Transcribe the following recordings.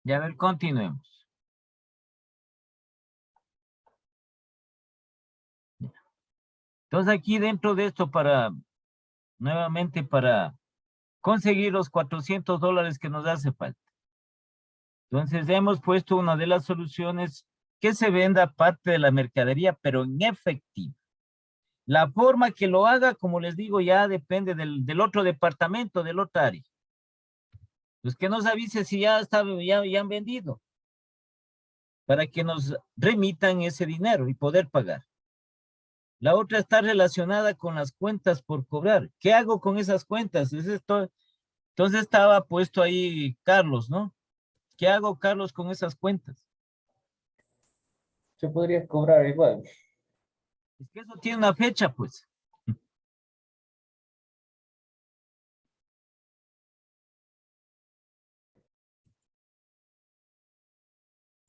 Y a ver, continuemos. Entonces aquí dentro de esto nuevamente para conseguir los $400 que nos hace falta. Entonces hemos puesto una de las soluciones que se venda parte de la mercadería, pero en efectivo. La forma que lo haga, como les digo, ya depende del otro departamento, del otro área. Pues que nos avise si ya han vendido, para que nos remitan ese dinero y poder pagar. La otra está relacionada con las cuentas por cobrar. ¿Qué hago con esas cuentas? Entonces estaba puesto ahí Carlos, ¿no? ¿Qué hago, Carlos, con esas cuentas? Se podría cobrar igual. Es que eso tiene una fecha, pues.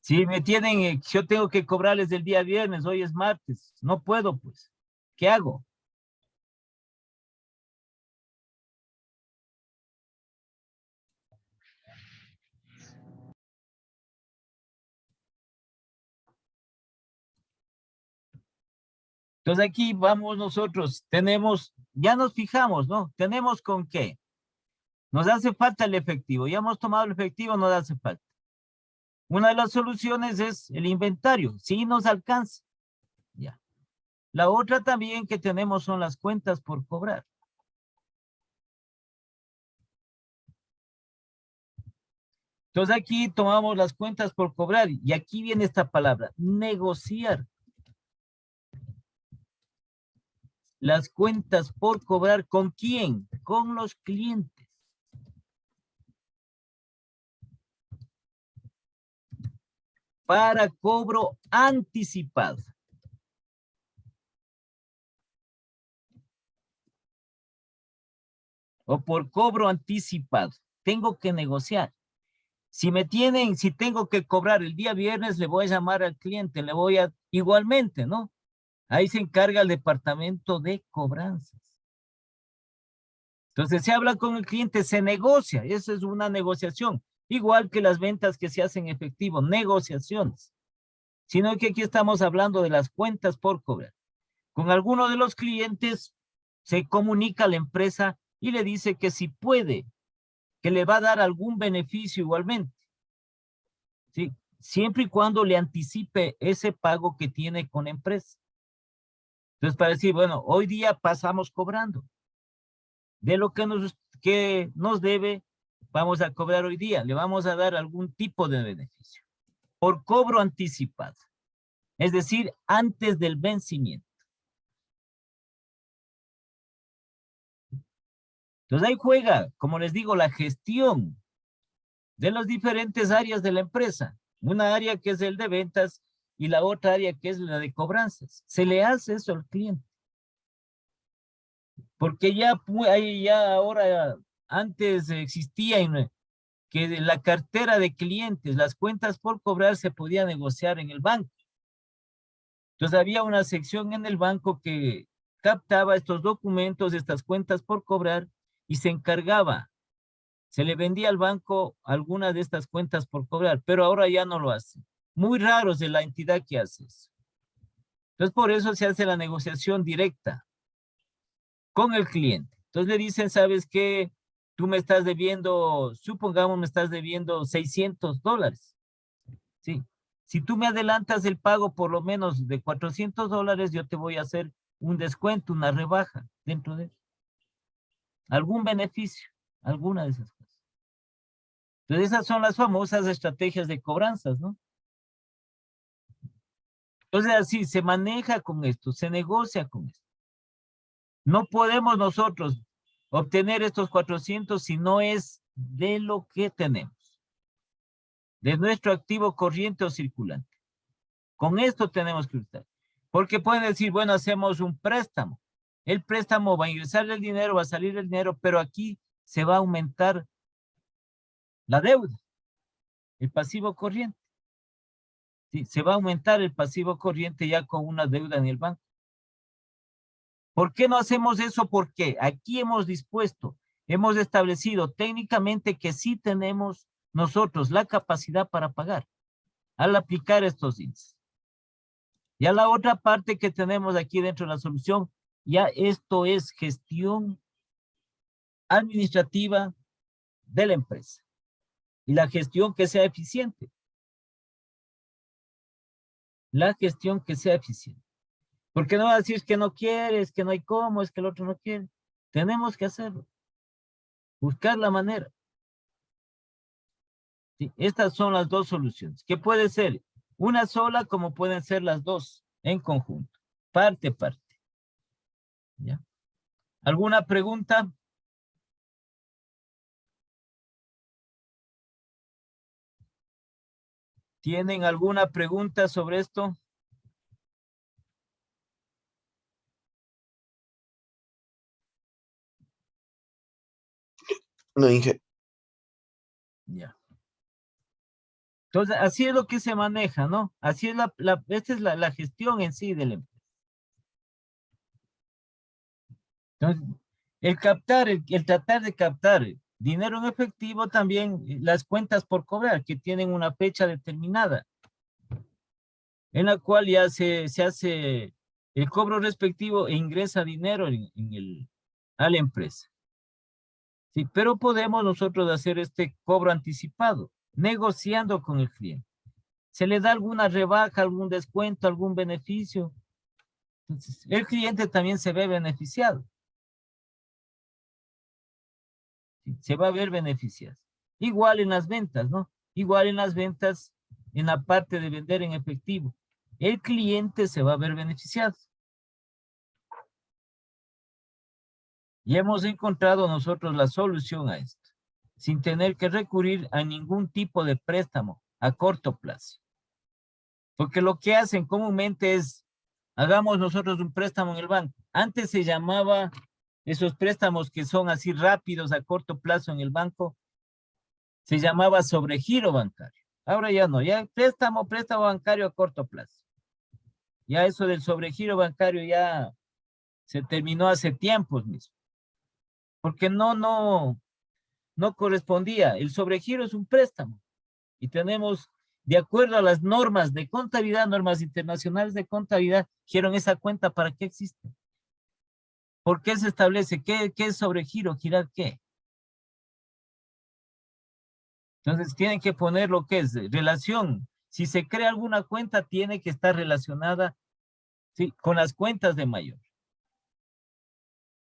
Si me tienen, yo tengo que cobrarles el día viernes, hoy es martes, no puedo, pues. ¿Qué hago? Entonces aquí vamos nosotros, ya nos fijamos, ¿no? ¿Tenemos con qué? Nos hace falta el efectivo, ya hemos tomado el efectivo, nos hace falta. Una de las soluciones es el inventario, sí nos alcanza. Ya. La otra también que tenemos son las cuentas por cobrar. Entonces aquí tomamos las cuentas por cobrar y aquí viene esta palabra, negociar. Las cuentas por cobrar, ¿con quién? Con los clientes. Para cobro anticipado. O por cobro anticipado. Tengo que negociar. Si tengo que cobrar el día viernes, le voy a llamar al cliente, igualmente, ¿no? Ahí se encarga el departamento de cobranzas. Entonces se habla con el cliente, se negocia, eso es una negociación, igual que las ventas que se hacen en efectivo, negociaciones. Sino que aquí estamos hablando de las cuentas por cobrar. Con alguno de los clientes se comunica a la empresa y le dice que si puede, que le va a dar algún beneficio igualmente. ¿Sí? Siempre y cuando le anticipe ese pago que tiene con la empresa. Entonces, para decir, bueno, hoy día pasamos cobrando. De lo que nos debe, vamos a cobrar hoy día. Le vamos a dar algún tipo de beneficio. Por cobro anticipado. Es decir, antes del vencimiento. Entonces ahí juega, como les digo, la gestión de las diferentes áreas de la empresa. Una área que es el de ventas y la otra área que es la de cobranzas. Se le hace eso al cliente. Porque ya ahora, antes existía que la cartera de clientes, las cuentas por cobrar se podía negociar en el banco. Entonces había una sección en el banco que captaba estos documentos, estas cuentas por cobrar y se encargaba. Se le vendía al banco alguna de estas cuentas por cobrar, pero ahora ya no lo hace. Muy raro es de la entidad que hace eso. Entonces por eso se hace la negociación directa con el cliente. Entonces le dicen, ¿sabes qué? Tú me estás debiendo, supongamos me estás debiendo $600. Sí. Si tú me adelantas el pago por lo menos de $400, yo te voy a hacer un descuento, una rebaja dentro de eso. Algún beneficio, alguna de esas cosas. Entonces esas son las famosas estrategias de cobranzas, ¿no? Entonces así se maneja con esto, se negocia con esto. No podemos nosotros obtener estos 400 si no es de lo que tenemos, de nuestro activo corriente o circulante. Con esto tenemos que usar. Porque pueden decir, bueno, hacemos un préstamo. El préstamo va a ingresar el dinero, va a salir el dinero, pero aquí se va a aumentar la deuda, el pasivo corriente. Sí, se va a aumentar el pasivo corriente ya con una deuda en el banco. ¿Por qué no hacemos eso? Porque aquí hemos establecido técnicamente que sí tenemos nosotros la capacidad para pagar al aplicar estos índices. Ya la otra parte que tenemos aquí dentro de la solución, ya esto es gestión administrativa de la empresa y la gestión que sea eficiente. La gestión que sea eficiente. Porque no va a decir que no quieres, que no hay cómo, es que el otro no quiere. Tenemos que hacerlo. Buscar la manera. Sí, estas son las dos soluciones, que puede ser una sola como pueden ser las dos en conjunto, parte. ¿Ya? ¿Alguna pregunta? ¿Tienen alguna pregunta sobre esto? No, Inge. Ya. Entonces, así es lo que se maneja, ¿no? Así es esta es la gestión en sí de la empresa. Entonces, el tratar de captar dinero en efectivo también, las cuentas por cobrar, que tienen una fecha determinada, en la cual ya se hace el cobro respectivo e ingresa dinero a la empresa. Sí, pero podemos nosotros hacer este cobro anticipado, negociando con el cliente. Se le da alguna rebaja, algún descuento, algún beneficio. Entonces, el cliente también se ve beneficiado. ¿Sí? Se va a ver beneficiado. Igual en las ventas, ¿no? Igual en las ventas, en la parte de vender en efectivo. El cliente se va a ver beneficiado. Y hemos encontrado nosotros la solución a esto, sin tener que recurrir a ningún tipo de préstamo a corto plazo. Porque lo que hacen comúnmente es, hagamos nosotros un préstamo en el banco. Antes se llamaba esos préstamos que son así rápidos a corto plazo en el banco, se llamaba sobregiro bancario. Ahora ya no, ya préstamo bancario a corto plazo. Ya eso del sobregiro bancario ya se terminó hace tiempos mismo. Porque no correspondía. El sobregiro es un préstamo. Y tenemos, de acuerdo a las normas de contabilidad, normas internacionales de contabilidad, dijeron esa cuenta para qué existe. ¿Por qué se establece? ¿Qué es sobregiro? ¿Girar qué? Entonces tienen que poner lo que es relación. Si se crea alguna cuenta, tiene que estar relacionada, ¿sí?, con las cuentas de mayor.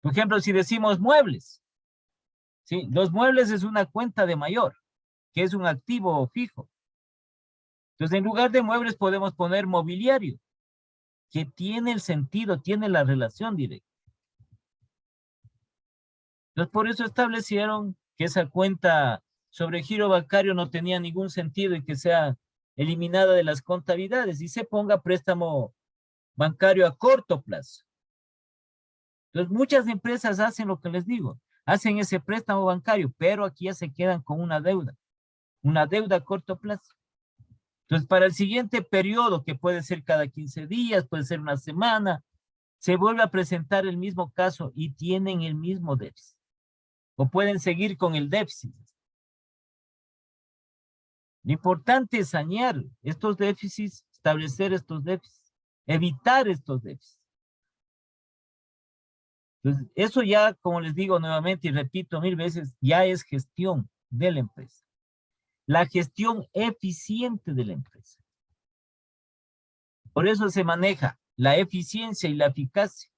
Por ejemplo, si decimos muebles, ¿sí? Los muebles es una cuenta de mayor, que es un activo fijo. Entonces, en lugar de muebles podemos poner mobiliario, que tiene el sentido, tiene la relación directa. Entonces, por eso establecieron que esa cuenta sobre giro bancario no tenía ningún sentido y que sea eliminada de las contabilidades y se ponga préstamo bancario a corto plazo. Entonces, muchas empresas hacen lo que les digo, hacen ese préstamo bancario, pero aquí ya se quedan con una deuda a corto plazo. Entonces, para el siguiente periodo, que puede ser cada 15 días, puede ser una semana, se vuelve a presentar el mismo caso y tienen el mismo déficit. O pueden seguir con el déficit. Lo importante es sanear estos déficits, establecer estos déficits, evitar estos déficits. Entonces, eso ya, como les digo nuevamente y repito 1000 veces, ya es gestión de la empresa. La gestión eficiente de la empresa. Por eso se maneja la eficiencia y la eficacia.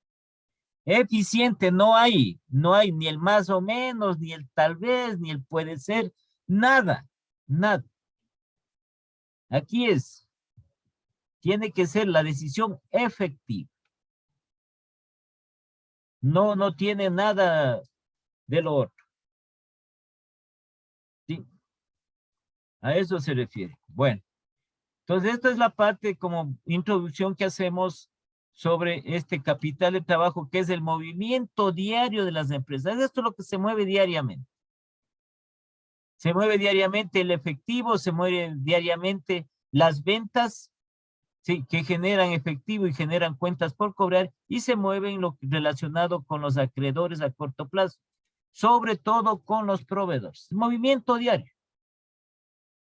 Eficiente no hay ni el más o menos, ni el tal vez, ni el puede ser, nada. Aquí tiene que ser la decisión efectiva. No tiene nada de lo otro. ¿Sí? A eso se refiere. Bueno, entonces esta es la parte como introducción que hacemos sobre este capital de trabajo, que es el movimiento diario de las empresas. Esto es lo que se mueve diariamente. Se mueve diariamente el efectivo, se mueve diariamente las ventas, sí, que generan efectivo y generan cuentas por cobrar, y se mueven lo relacionado con los acreedores a corto plazo, sobre todo con los proveedores. Movimiento diario.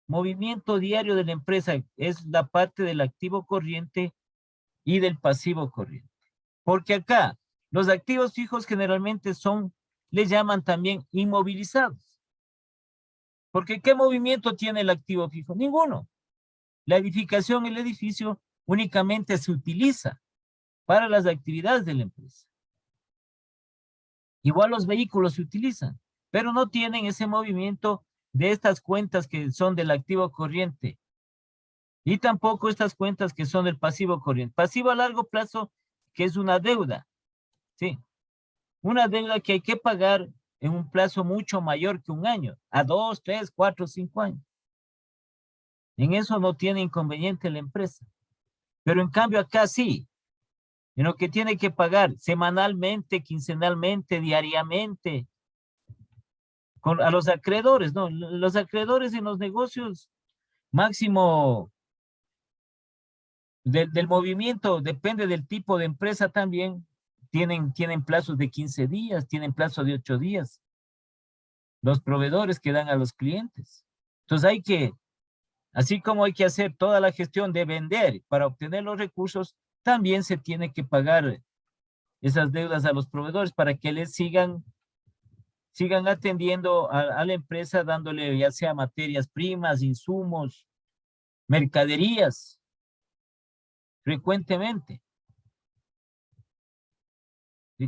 movimiento diario de la empresa es la parte del activo corriente y del pasivo corriente. Porque acá los activos fijos generalmente les llaman también inmovilizados. Porque ¿qué movimiento tiene el activo fijo? Ninguno. La edificación, el edificio únicamente se utiliza para las actividades de la empresa. Igual los vehículos se utilizan, pero no tienen ese movimiento de estas cuentas que son del activo corriente y tampoco estas cuentas que son del pasivo corriente. Pasivo a largo plazo, que es una deuda, ¿sí? Una deuda que hay que pagar en un plazo mucho mayor que un año, a 2, 3, 4, 5 años. En eso no tiene inconveniente la empresa. Pero en cambio acá sí, en lo que tiene que pagar semanalmente, quincenalmente, diariamente, a los acreedores, ¿no? Los acreedores en los negocios, máximo del movimiento, depende del tipo de empresa también, tienen plazos de 15 días, tienen plazo de 8 días, los proveedores que dan a los clientes. Entonces así como hay que hacer toda la gestión de vender para obtener los recursos, también se tiene que pagar esas deudas a los proveedores para que les sigan atendiendo a la empresa, dándole ya sea materias primas, insumos, mercaderías, frecuentemente.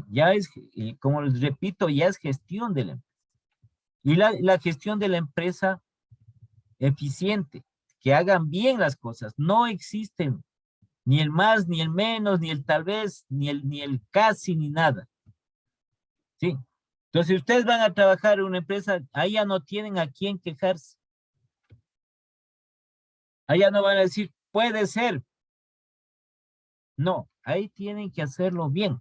Ya es, como les repito, ya es gestión de la empresa. Y la gestión de la empresa eficiente, que hagan bien las cosas. No existen ni el más, ni el menos, ni el tal vez, ni el casi, ni nada. ¿Sí? Entonces, si ustedes van a trabajar en una empresa, ahí ya no tienen a quién quejarse. Allá no van a decir, puede ser. No, ahí tienen que hacerlo bien.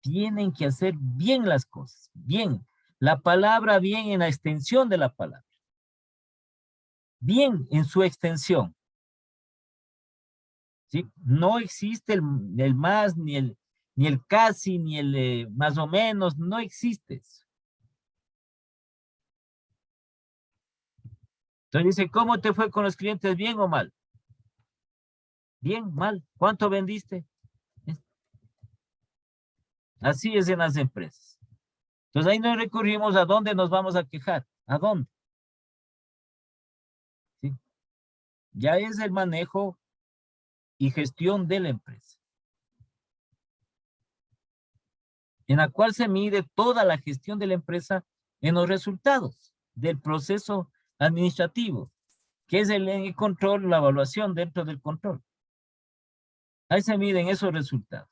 Tienen que hacer bien las cosas, bien. La palabra bien en la extensión de la palabra. Bien en su extensión. ¿Sí? No existe el más, ni el casi, ni el más o menos, no existe eso. Entonces dice, ¿cómo te fue con los clientes? ¿Bien o mal? Bien, mal. ¿Cuánto vendiste? Así es en las empresas. Entonces ahí nos recurrimos a dónde nos vamos a quejar. ¿A dónde? ¿Sí? Ya es el manejo y gestión de la empresa, en la cual se mide toda la gestión de la empresa en los resultados del proceso administrativo, que es el control, la evaluación dentro del control. Ahí se miden esos resultados.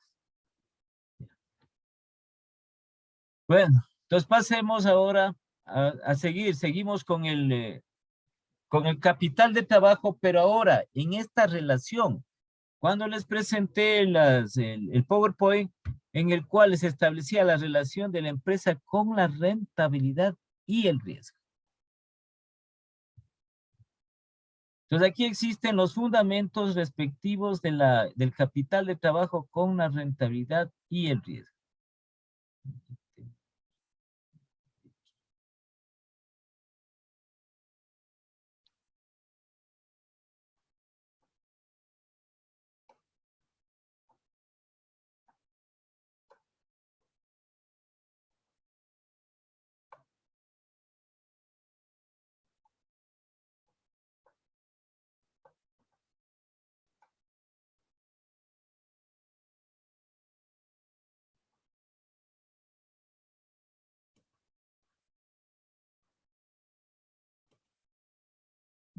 Bueno, entonces pasemos ahora a seguir. Seguimos con el capital de trabajo, pero ahora en esta relación. Cuando les presenté el PowerPoint en el cual se establecía la relación de la empresa con la rentabilidad y el riesgo. Entonces aquí existen los fundamentos respectivos del capital de trabajo con la rentabilidad y el riesgo.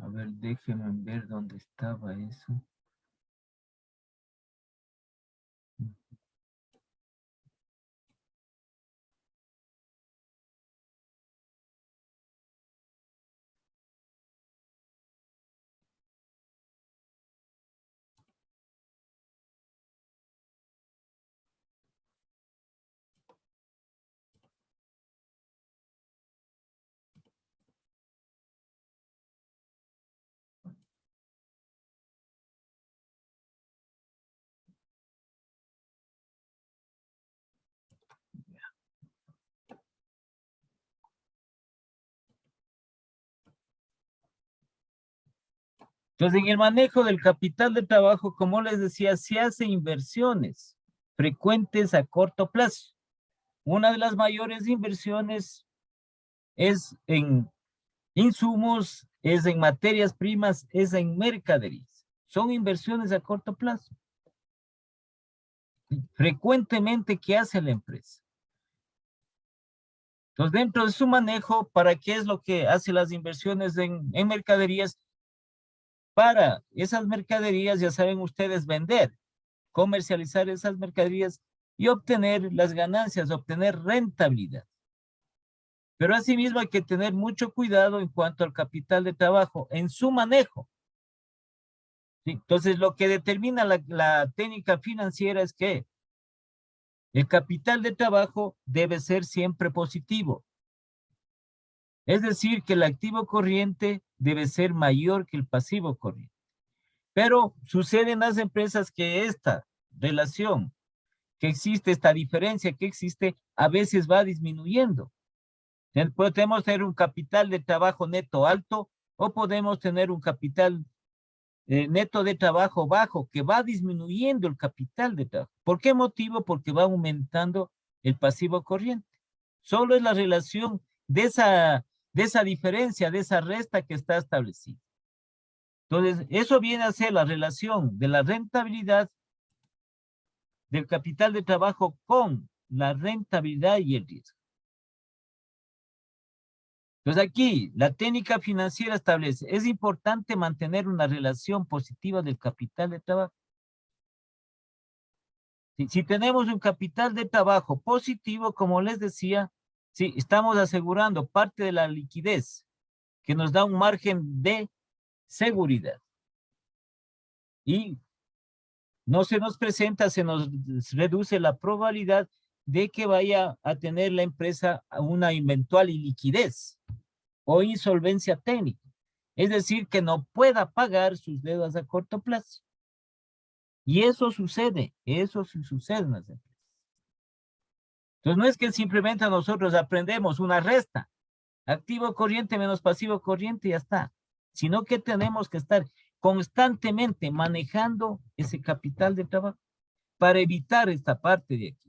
A ver, déjenme ver dónde estaba eso. Entonces, en el manejo del capital de trabajo, como les decía, se hacen inversiones frecuentes a corto plazo. Una de las mayores inversiones es en insumos, es en materias primas, es en mercaderías. Son inversiones a corto plazo. Frecuentemente, ¿qué hace la empresa? Entonces, dentro de su manejo, ¿para qué es lo que hace las inversiones en mercaderías? Para esas mercaderías, ya saben ustedes, vender, comercializar esas mercaderías y obtener las ganancias, obtener rentabilidad. Pero asimismo hay que tener mucho cuidado en cuanto al capital de trabajo en su manejo. ¿Sí? Entonces, lo que determina la técnica financiera es que el capital de trabajo debe ser siempre positivo. Es decir, que el activo corriente debe ser mayor que el pasivo corriente. Pero sucede en las empresas que esta relación que existe, esta diferencia que existe, a veces va disminuyendo. Podemos tener un capital de trabajo neto alto o podemos tener un capital neto de trabajo bajo que va disminuyendo el capital de trabajo. ¿Por qué motivo? Porque va aumentando el pasivo corriente. Solo es la relación de esa diferencia, de esa resta que está establecida. Entonces, eso viene a ser la relación de la rentabilidad del capital de trabajo con la rentabilidad y el riesgo. Entonces aquí, la técnica financiera establece, es importante mantener una relación positiva del capital de trabajo. Si tenemos un capital de trabajo positivo, como les decía, sí, estamos asegurando parte de la liquidez que nos da un margen de seguridad. Y no se nos presenta, se nos reduce la probabilidad de que vaya a tener la empresa una eventual iliquidez o insolvencia técnica. Es decir, que no pueda pagar sus deudas a corto plazo. Y eso sucede en las empresas. Entonces, no es que simplemente nosotros aprendemos una resta, activo corriente menos pasivo corriente y ya está, sino que tenemos que estar constantemente manejando ese capital de trabajo para evitar esta parte de aquí.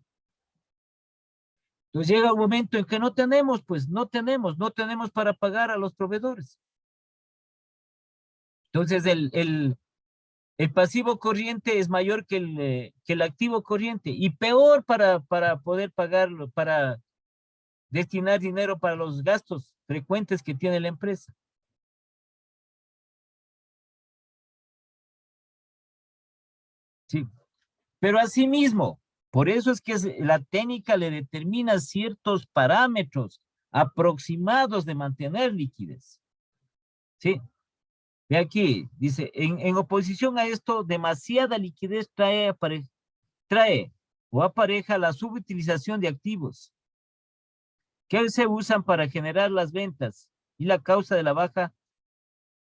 Entonces llega un momento en que no tenemos, pues no tenemos para pagar a los proveedores. Entonces el pasivo corriente es mayor que el activo corriente y peor para poder pagarlo, para destinar dinero para los gastos frecuentes que tiene la empresa. Sí, pero asimismo, por eso es que la técnica le determina ciertos parámetros aproximados de mantener liquidez. Sí, de aquí, dice, en oposición a esto, demasiada liquidez trae o apareja la subutilización de activos que se usan para generar las ventas y la causa de la baja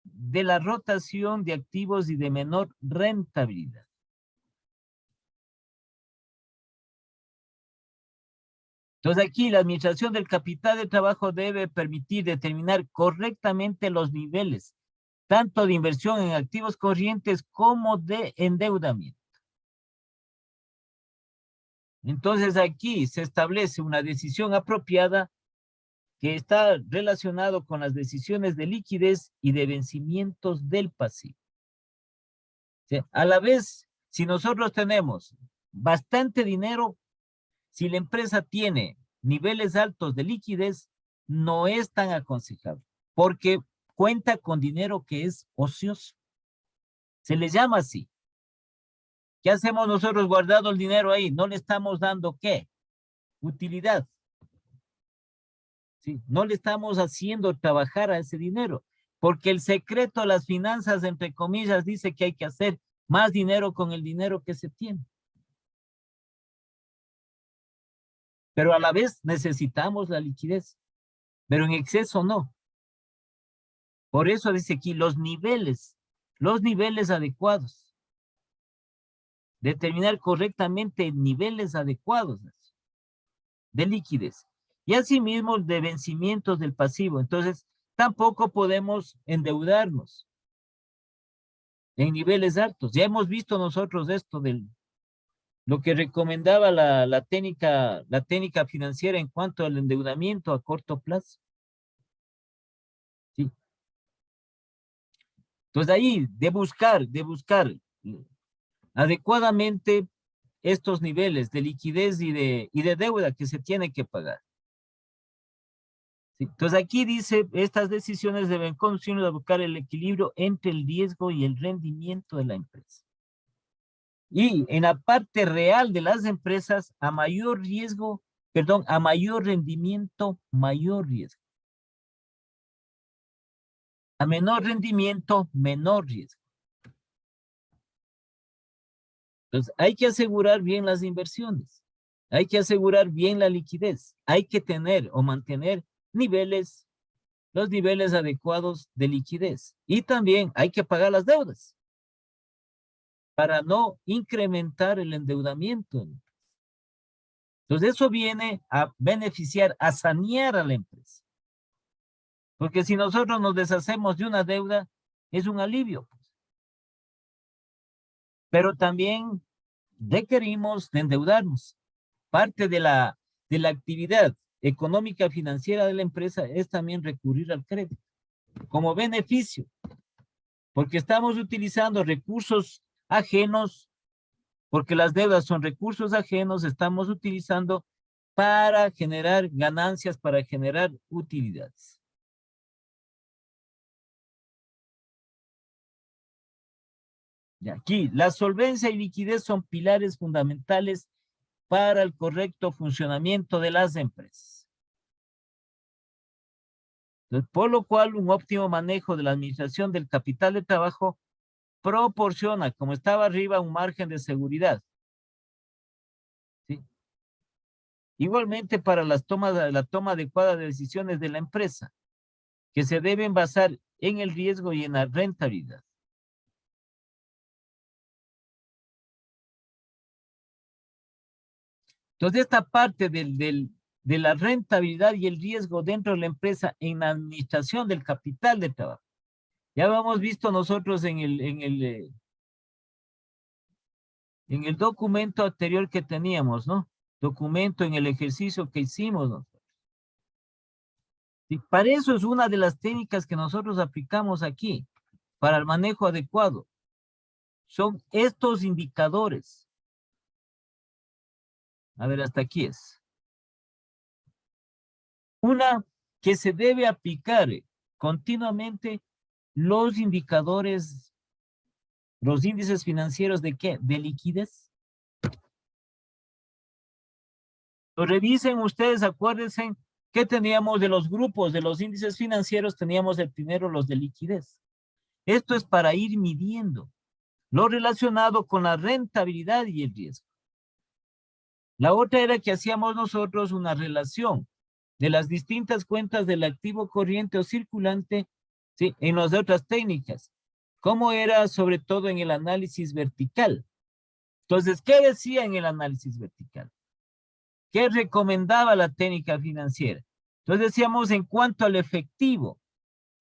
de la rotación de activos y de menor rentabilidad. Entonces aquí la administración del capital de trabajo debe permitir determinar correctamente los niveles, tanto de inversión en activos corrientes como de endeudamiento. Entonces aquí se establece una decisión apropiada que está relacionado con las decisiones de liquidez y de vencimientos del pasivo. ¿Sí? A la vez, si nosotros tenemos bastante dinero, si la empresa tiene niveles altos de liquidez, no es tan aconsejable, porque cuenta con dinero que es ocioso. Se le llama así. ¿Qué hacemos nosotros guardando el dinero ahí? No le estamos dando ¿qué? Utilidad. ¿Sí? No le estamos haciendo trabajar a ese dinero, porque el secreto de las finanzas, entre comillas, dice que hay que hacer más dinero con el dinero que se tiene. Pero a la vez necesitamos la liquidez, pero en exceso no. Por eso dice aquí los niveles adecuados. Determinar correctamente niveles adecuados de liquidez. Y asimismo de vencimientos del pasivo. Entonces, tampoco podemos endeudarnos. en niveles altos. Ya hemos visto nosotros esto del lo que recomendaba la técnica financiera en cuanto al endeudamiento a corto plazo. ¿Sí? Entonces ahí, de buscar adecuadamente estos niveles de liquidez y de deuda que se tiene que pagar. ¿Sí? Entonces aquí dice, estas decisiones deben conducirnos a buscar el equilibrio entre el riesgo y el rendimiento de la empresa. Y en la parte real de las empresas, a mayor riesgo, perdón, a mayor rendimiento, mayor riesgo. A menor rendimiento, menor riesgo. Entonces, hay que asegurar bien las inversiones. Hay que asegurar bien la liquidez. Hay que tener o mantener los niveles adecuados de liquidez. Y también hay que pagar las deudas para no incrementar el endeudamiento. Entonces, eso viene a beneficiar, a sanear a la empresa. Porque si nosotros nos deshacemos de una deuda, es un alivio. Pero también requerimos de endeudarnos. Parte de la actividad económica financiera de la empresa es también recurrir al crédito como beneficio, porque estamos utilizando recursos ajenos, porque las deudas son recursos ajenos, estamos utilizando para generar ganancias, para generar utilidades. Y aquí, la solvencia y liquidez son pilares fundamentales para el correcto funcionamiento de las empresas. Entonces, por lo cual, un óptimo manejo de la administración del capital de trabajo proporciona, como estaba arriba, un margen de seguridad. ¿Sí? Igualmente para la toma adecuada de decisiones de la empresa, que se deben basar en el riesgo y en la rentabilidad. Entonces, esta parte de la rentabilidad y el riesgo dentro de la empresa en la administración del capital de trabajo. Ya lo hemos visto nosotros en el documento anterior que teníamos, ¿no? Documento en el ejercicio que hicimos nosotros. Y para eso es una de las técnicas que nosotros aplicamos aquí, para el manejo adecuado. Son estos indicadores. A ver, hasta aquí es. Una que se debe aplicar continuamente los indicadores, los índices financieros ¿de qué? De liquidez. Lo revisen ustedes, acuérdense que teníamos de los grupos de los índices financieros, teníamos el primero los de liquidez. Esto es para ir midiendo lo relacionado con la rentabilidad y el riesgo. La otra era que hacíamos nosotros una relación de las distintas cuentas del activo corriente o circulante, ¿sí? En las otras técnicas, como era sobre todo en el análisis vertical. Entonces, ¿qué decía en el análisis vertical? ¿Qué recomendaba la técnica financiera? Entonces decíamos en cuanto al efectivo,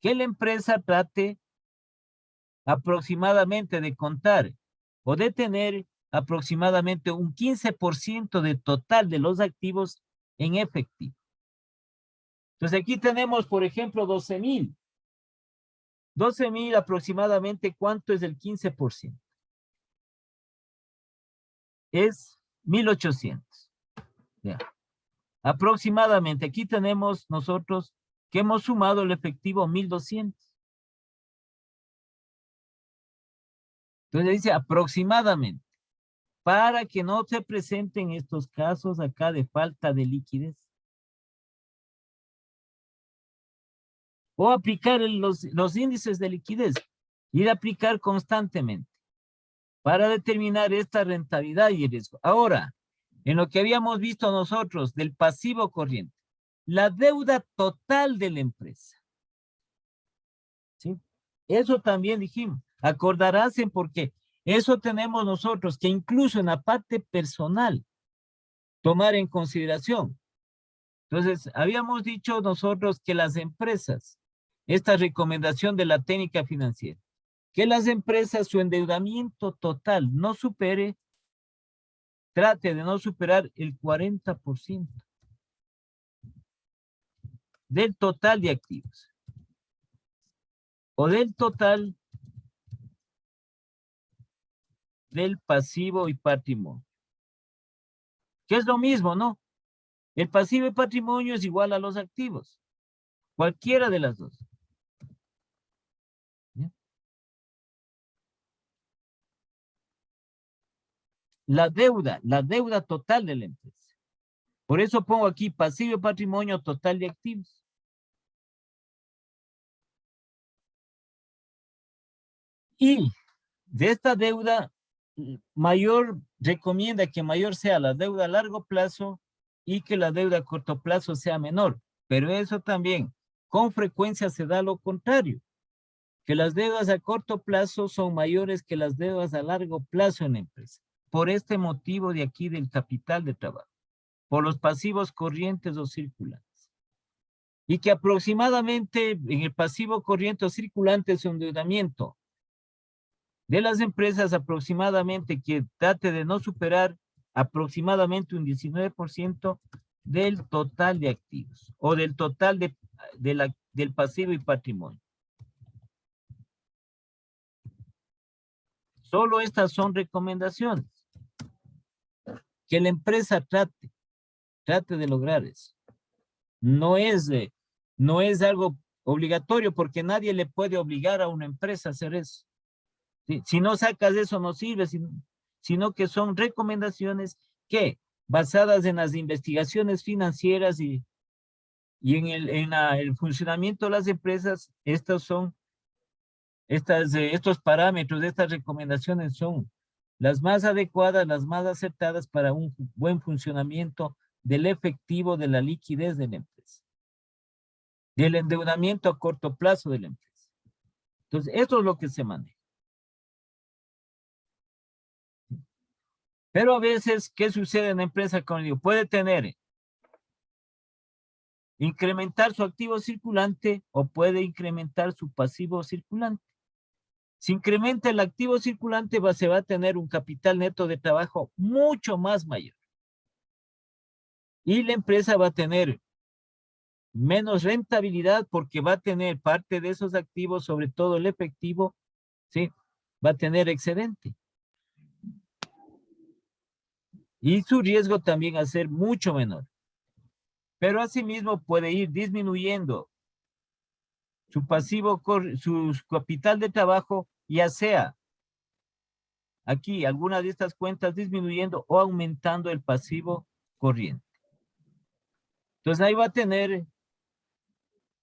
que la empresa trate aproximadamente de contar o de tener aproximadamente un 15% de total de los activos en efectivo. Entonces aquí tenemos, por ejemplo, 12,000. 12,000 aproximadamente, ¿cuánto es el 15%? Es 1,800. Ya. Aproximadamente, aquí tenemos nosotros que hemos sumado el efectivo 1,200. Entonces dice aproximadamente, para que no se presenten estos casos acá de falta de liquidez. O aplicar los índices de liquidez, ir a aplicar constantemente para determinar esta rentabilidad y el riesgo. Ahora, en lo que habíamos visto nosotros del pasivo corriente, la deuda total de la empresa. ¿Sí? Eso también dijimos, acordarás en por qué. Eso tenemos nosotros que incluso en la parte personal tomar en consideración. Entonces, habíamos dicho nosotros que las empresas, esta recomendación de la técnica financiera, que las empresas, su endeudamiento total no supere, trate de no superar el 40% del total de activos o del total del pasivo y patrimonio. Que es lo mismo, ¿no? El pasivo y patrimonio es igual a los activos. Cualquiera de las dos. ¿Ya? La deuda total de la empresa. Por eso pongo aquí pasivo y patrimonio total de activos. Y de esta deuda, mayor recomienda que mayor sea la deuda a largo plazo y que la deuda a corto plazo sea menor. Pero eso también, con frecuencia se da lo contrario, que las deudas a corto plazo son mayores que las deudas a largo plazo en la empresa. Por este motivo de aquí del capital de trabajo, por los pasivos corrientes o circulantes. Y que aproximadamente en el pasivo corriente o circulante su endeudamiento de las empresas aproximadamente que trate de no superar aproximadamente un 19% del total de activos o del total del pasivo y patrimonio. Solo estas son recomendaciones. Que la empresa trate de lograr eso. No es algo obligatorio porque nadie le puede obligar a una empresa a hacer eso. Si no sacas eso no sirve, sino que son recomendaciones que, basadas en las investigaciones financieras y en el funcionamiento de las empresas, estos parámetros, estas recomendaciones son las más adecuadas, las más acertadas para un buen funcionamiento del efectivo de la liquidez de la empresa, del endeudamiento a corto plazo de la empresa. Entonces, esto es lo que se maneja. Pero a veces, ¿qué sucede en la empresa? Como digo, puede tener, incrementar su activo circulante o puede incrementar su pasivo circulante. Si incrementa el activo circulante, se va a tener un capital neto de trabajo mucho más mayor. Y la empresa va a tener menos rentabilidad porque va a tener parte de esos activos, sobre todo el efectivo, ¿sí? Va a tener excedente. Y su riesgo también va a ser mucho menor. Pero asimismo puede ir disminuyendo su pasivo, su capital de trabajo, ya sea aquí alguna de estas cuentas disminuyendo o aumentando el pasivo corriente. Entonces ahí va a tener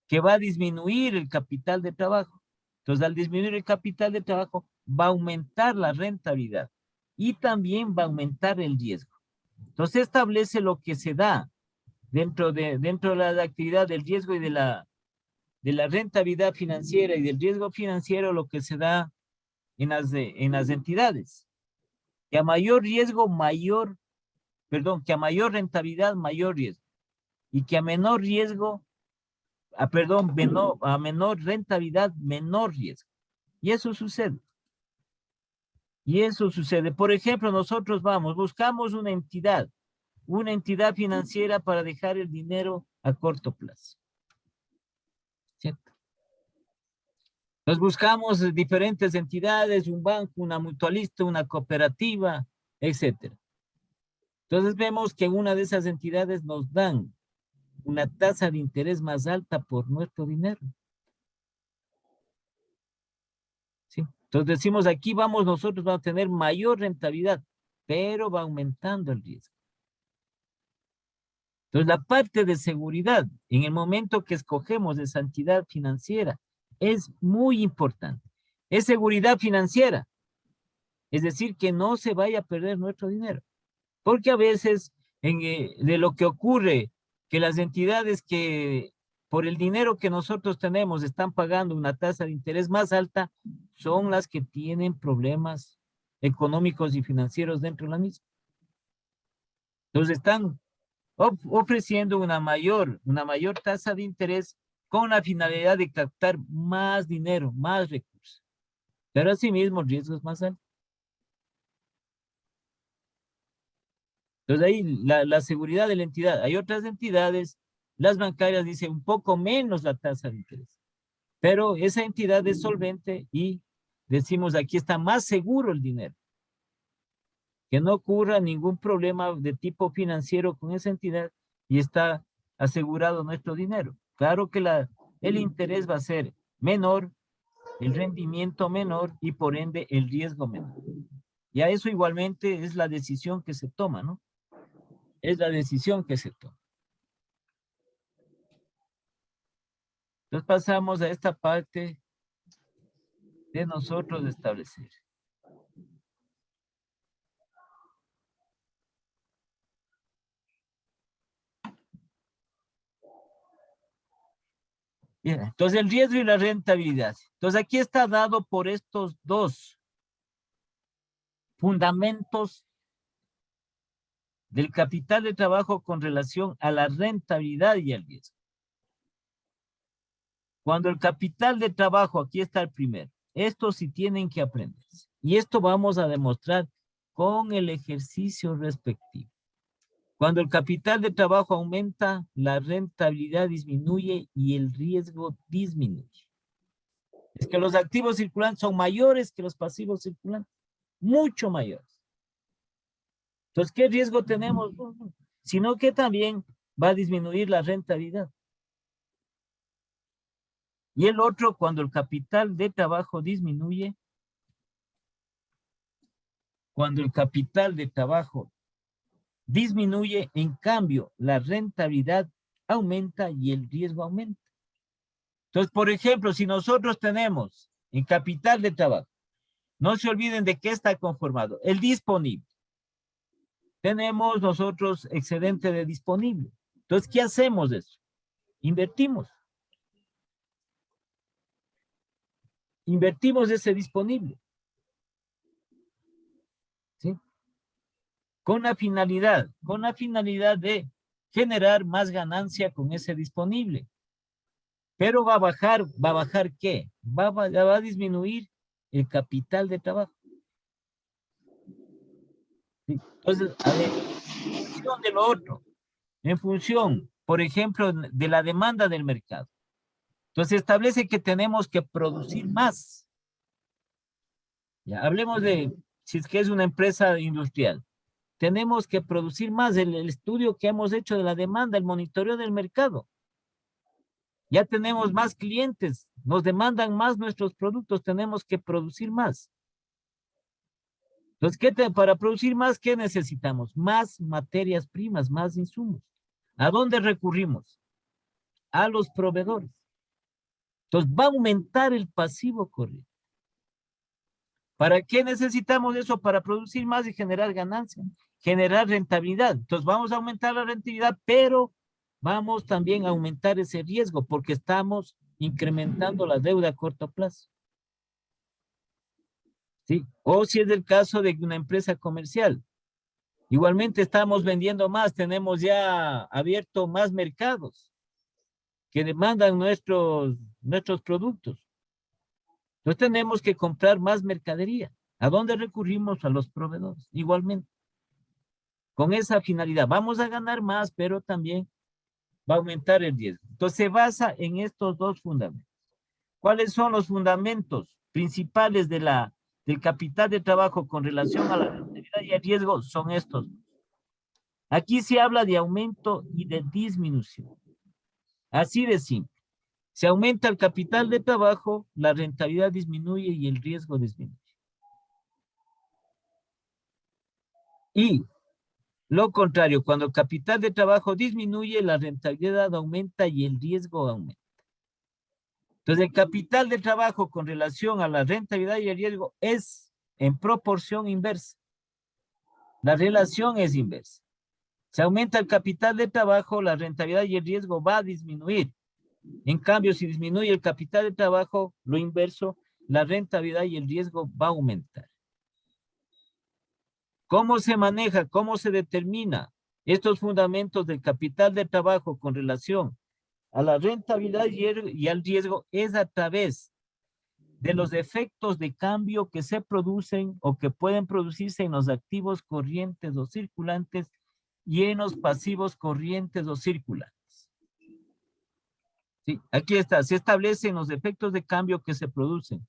que va a disminuir el capital de trabajo. Entonces al disminuir el capital de trabajo va a aumentar la rentabilidad y también va a aumentar el riesgo. Entonces establece lo que se da dentro de la actividad del riesgo y de la rentabilidad financiera y del riesgo financiero, lo que se da en las entidades. Que a mayor riesgo, que a mayor rentabilidad, mayor riesgo. Y que a menor riesgo, a menor rentabilidad, menor riesgo. Y eso sucede. Por ejemplo, nosotros buscamos una entidad financiera para dejar el dinero a corto plazo. ¿Cierto? Nos buscamos diferentes entidades, un banco, una mutualista, una cooperativa, etcétera. Entonces vemos que una de esas entidades nos dan una tasa de interés más alta por nuestro dinero. ¿Sí? Entonces decimos, aquí nosotros vamos a tener mayor rentabilidad, pero va aumentando el riesgo. Entonces la parte de seguridad, en el momento que escogemos esa entidad financiera, es muy importante. Es seguridad financiera. Es decir, que no se vaya a perder nuestro dinero. Porque a veces de lo que ocurre, que las entidades que por el dinero que nosotros tenemos están pagando una tasa de interés más alta, son las que tienen problemas económicos y financieros dentro de la misma. Entonces están ofreciendo una mayor tasa de interés con la finalidad de captar más dinero, más recursos. pero asimismo el riesgo es más alto. Entonces ahí la seguridad de la entidad. Hay otras entidades, las bancarias dicen un poco menos la tasa de interés, pero esa entidad es solvente y decimos aquí está más seguro el dinero. Que no ocurra ningún problema de tipo financiero con esa entidad y está asegurado nuestro dinero. Claro que el interés va a ser menor, el rendimiento menor y por ende el riesgo menor. Y a eso igualmente es la decisión que se toma, ¿no? Es la decisión que se toma. Entonces pasamos a esta parte de nosotros establecer. Bien, entonces el riesgo y la rentabilidad. Entonces aquí está dado por estos dos fundamentos del capital de trabajo con relación a la rentabilidad y el riesgo. Cuando el capital de trabajo, aquí está el primero, esto sí tienen que aprenderse. Y esto vamos a demostrar con el ejercicio respectivo. Cuando el capital de trabajo aumenta, la rentabilidad disminuye y el riesgo disminuye. Es que los activos circulantes son mayores que los pasivos circulantes, mucho mayores. Entonces, ¿qué riesgo tenemos? Sino que también va a disminuir la rentabilidad. Y el otro, cuando el capital de trabajo disminuye, en cambio, la rentabilidad aumenta y el riesgo aumenta. Entonces, por ejemplo, si nosotros tenemos en capital de trabajo, no se olviden de qué está conformado, el disponible. Tenemos nosotros excedente de disponible. Entonces, ¿qué hacemos de eso? Invertimos. Invertimos ese disponible. ¿Sí? Con la finalidad de generar más ganancia con ese disponible. Pero va a bajar ¿qué? Va a disminuir el capital de trabajo. ¿Sí? Entonces, a ver, en función de lo otro, en función, por ejemplo, de la demanda del mercado. Entonces, establece que tenemos que producir más. Ya, hablemos de, si es que es una empresa industrial, tenemos que producir más. El estudio que hemos hecho de la demanda, el monitoreo del mercado. Ya tenemos más clientes, nos demandan más nuestros productos, tenemos que producir más. Entonces, para producir más, ¿qué necesitamos? Más materias primas, más insumos. ¿A dónde recurrimos? A los proveedores. Entonces, va a aumentar el pasivo corriente. ¿Para qué necesitamos eso? Para producir más y generar ganancia, generar rentabilidad. Entonces, vamos a aumentar la rentabilidad, pero vamos también a aumentar ese riesgo porque estamos incrementando la deuda a corto plazo. ¿Sí? O si es el caso de una empresa comercial. Igualmente estamos vendiendo más, tenemos ya abierto más mercados que demandan nuestros productos. Entonces tenemos que comprar más mercadería. ¿A dónde recurrimos? A los proveedores, igualmente. Con esa finalidad, vamos a ganar más, pero también va a aumentar el riesgo. Entonces se basa en estos dos fundamentos. ¿Cuáles son los fundamentos principales del capital de trabajo con relación a la rentabilidad y el riesgo? Son estos. Aquí se habla de aumento y de disminución. Así de simple. Se aumenta el capital de trabajo, la rentabilidad disminuye y el riesgo disminuye. Y lo contrario, cuando el capital de trabajo disminuye, la rentabilidad aumenta y el riesgo aumenta. Entonces, el capital de trabajo con relación a la rentabilidad y el riesgo es en proporción inversa. La relación es inversa. Se aumenta el capital de trabajo, la rentabilidad y el riesgo va a disminuir. En cambio, si disminuye el capital de trabajo, lo inverso, la rentabilidad y el riesgo va a aumentar. ¿Cómo se maneja? ¿Cómo se determina estos fundamentos del capital de trabajo con relación a la rentabilidad y al riesgo? Es a través de los efectos de cambio que se producen o que pueden producirse en los activos corrientes o circulantes y en los pasivos corrientes o circulantes. Sí, aquí está, se establecen los efectos de cambio que se producen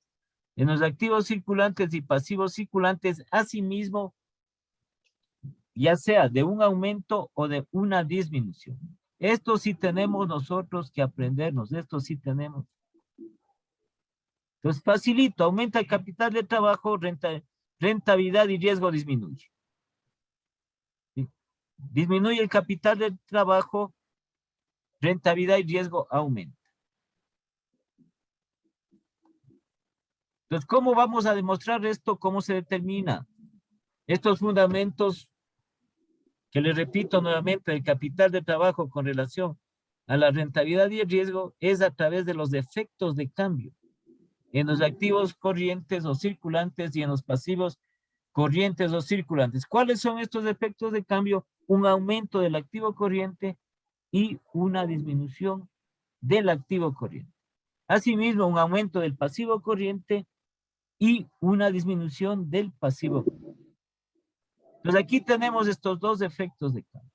en los activos circulantes y pasivos circulantes, asimismo, ya sea de un aumento o de una disminución. Esto sí tenemos nosotros que aprendernos, esto sí tenemos. Entonces, facilito, aumenta el capital de trabajo, rentabilidad y riesgo disminuye. ¿Sí? Disminuye el capital de trabajo, rentabilidad y riesgo aumenta. Entonces, ¿cómo vamos a demostrar esto? ¿Cómo se determina? Estos fundamentos que les repito nuevamente, el capital de trabajo con relación a la rentabilidad y el riesgo es a través de los efectos de cambio en los activos corrientes o circulantes y en los pasivos corrientes o circulantes. ¿Cuáles son estos efectos de cambio? Un aumento del activo corriente y una disminución del activo corriente. Asimismo, un aumento del pasivo corriente y una disminución del pasivo corriente. Entonces aquí tenemos estos dos efectos de cambio.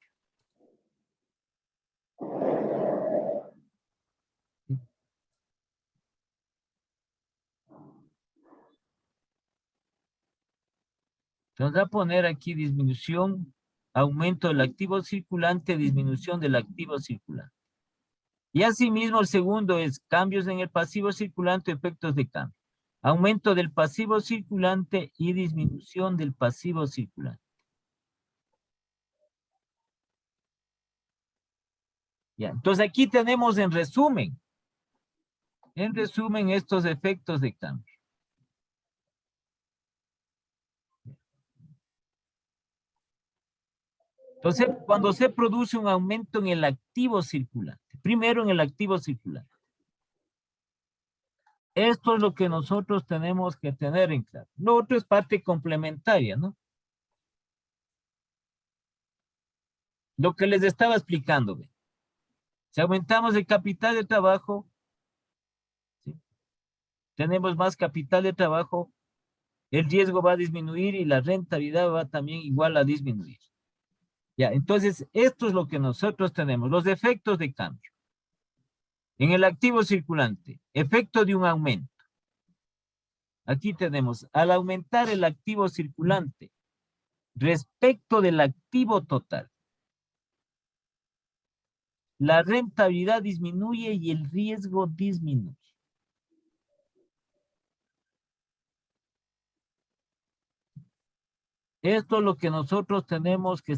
Entonces va a poner aquí disminución, aumento del activo circulante, disminución del activo circulante. Y asimismo el segundo es cambios en el pasivo circulante, efectos de cambio. Aumento del pasivo circulante y disminución del pasivo circulante. Ya, entonces aquí tenemos en resumen estos efectos de cambio. Entonces, cuando se produce un aumento en el activo circulante, primero en el activo circulante. Esto es lo que nosotros tenemos que tener en claro. Lo otro es parte complementaria, ¿no? Lo que les estaba explicando, ¿ve? Si aumentamos el capital de trabajo, ¿sí? Tenemos más capital de trabajo, el riesgo va a disminuir y la rentabilidad va también igual a disminuir. Ya, entonces, esto es lo que nosotros tenemos, los efectos de cambio. En el activo circulante, efecto de un aumento. Aquí tenemos, al aumentar el activo circulante respecto del activo total, la rentabilidad disminuye y el riesgo disminuye. Esto es lo que nosotros tenemos que